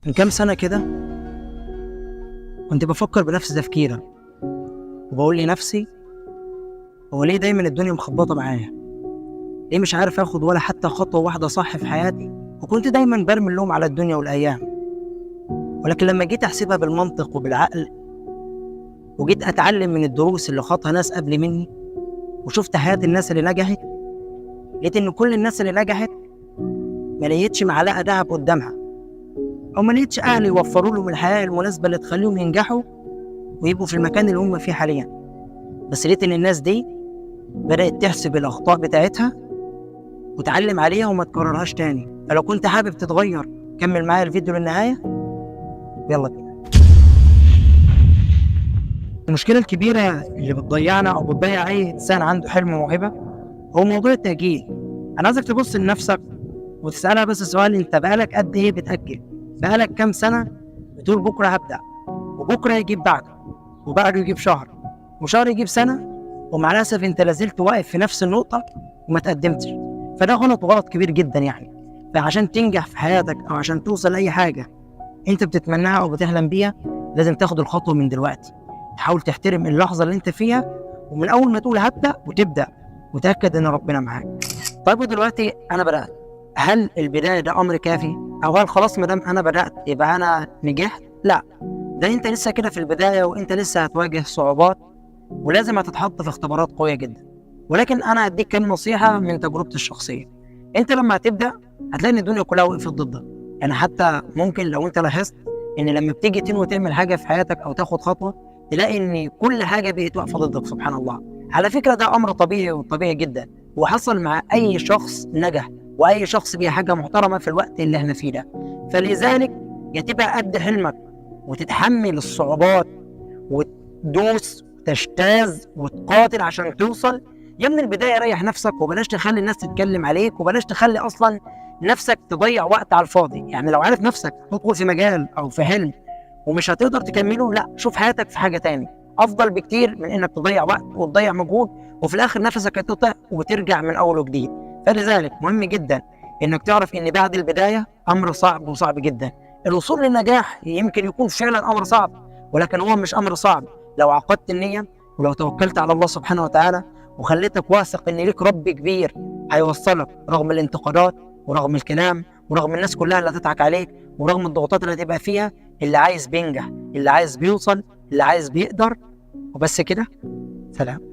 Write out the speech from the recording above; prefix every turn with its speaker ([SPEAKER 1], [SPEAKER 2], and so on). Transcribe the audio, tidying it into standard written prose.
[SPEAKER 1] من كام سنة كده كنت بفكر بنفس تفكيرك، وبقول لنفسي هو ليه دايما الدنيا مخبطة معايا؟ ليه مش عارف اخد ولا حتى خطوة واحدة صح في حياتي؟ وكنت دايما برمي اللوم على الدنيا والأيام. ولكن لما جيت احسبها بالمنطق وبالعقل، وجيت اتعلم من الدروس اللي خاضها ناس قبل مني، وشفت حياة الناس اللي نجحت، لقيت ان كل الناس اللي نجحت ما لقيتش معلقة دهب قدامها، او ما لقيتش اهل يوفروا لهم الحياة المناسبة اللي تخليهم ينجحوا ويبقوا في المكان اللي هم فيه حاليا. بس لقيت ان الناس دي بدأت تحسب الأخطاء بتاعتها وتعلم عليها وما تكررهاش تاني. فلو كنت حابب تتغير كمل معايا الفيديو للنهاية. يلا بينا. المشكلة الكبيرة اللي بتضيعنا أو بتضيع أي إنسان عنده حلم وموهبة هو موضوع التأجيل. أنا عايزك تبص لنفسك وتسألها بس سؤال: أنت بقالك قد إيه بتأجل؟ بقالك كام سنة بتقول بكرة هبدأ، وبكرة يجيب بعده، وبعده يجيب شهر، وشهر يجيب سنة، ومع الأسف أنت لازلت واقف في نفس النقطة وما تقدمتش؟ فده غلط وغلط كبير جدا يعني. فعشان تنجح في حياتك أو عشان توصل لأي حاجة أنت بتتمناها أو بتحلم بيها، لازم تاخد الخطوة من دلوقتي. تحاول تحترم اللحظة اللي أنت فيها، ومن أول ما تقول هبدأ وتبدأ، وتأكد إن ربنا معاك. طيب ودلوقتي أنا بدأت، هل البداية ده أمر كافي؟ أو هل خلاص ما دام أنا بدأت يبقى أنا نجحت؟ لا، ده أنت لسه كده في البداية، وأنت لسه هتواجه صعوبات، ولازم هتتحط في اختبارات قوية جدا. ولكن أنا هديك كام نصيحة من تجربتي الشخصية. أنت لما هتبدأ هتلاقي إن الدنيا كلها وقفت ضدك. يعني حتى ممكن لو أنت لاحظت إن لما بتيجي تنوي تعمل حاجة في حياتك أو تاخد خطوة، تلاقي إن كل حاجة بقت واقفة ضدك. سبحان الله. على فكرة ده أمر طبيعي وطبيعي جدا، وحصل مع أي شخص نجح وأي شخص بيه حاجة محترمة في الوقت اللي احنا فيه ده. فلذلك يا تبقى قد حلمك وتتحمل الصعوبات وتدوس تجتاز وتقاتل عشان توصل، يا من البدايه ريح نفسك وبلاش تخلي الناس تتكلم عليك، وبلاش تخلي اصلا نفسك تضيع وقت على الفاضي. يعني لو عارف نفسك تدخل في مجال او في حلم ومش هتقدر تكمله، لا، شوف حياتك في حاجه تاني افضل بكتير من انك تضيع وقت وتضيع مجهود وفي الاخر نفسك هتقطع وترجع من اول وجديد. فلذلك مهم جدا انك تعرف ان بعد البدايه امر صعب وصعب جدا. الوصول للنجاح يمكن يكون فعلا امر صعب، ولكن هو مش امر صعب لو عقدت النية ولو توكلت على الله سبحانه وتعالى وخليتك واثق ان ليك رب كبير هيوصلك رغم الانتقادات ورغم الكلام ورغم الناس كلها اللي هتضحك عليك ورغم الضغوطات اللي هتبقى فيها. اللي عايز بينجح، اللي عايز بيوصل، اللي عايز بيقدر. وبس كده. سلام.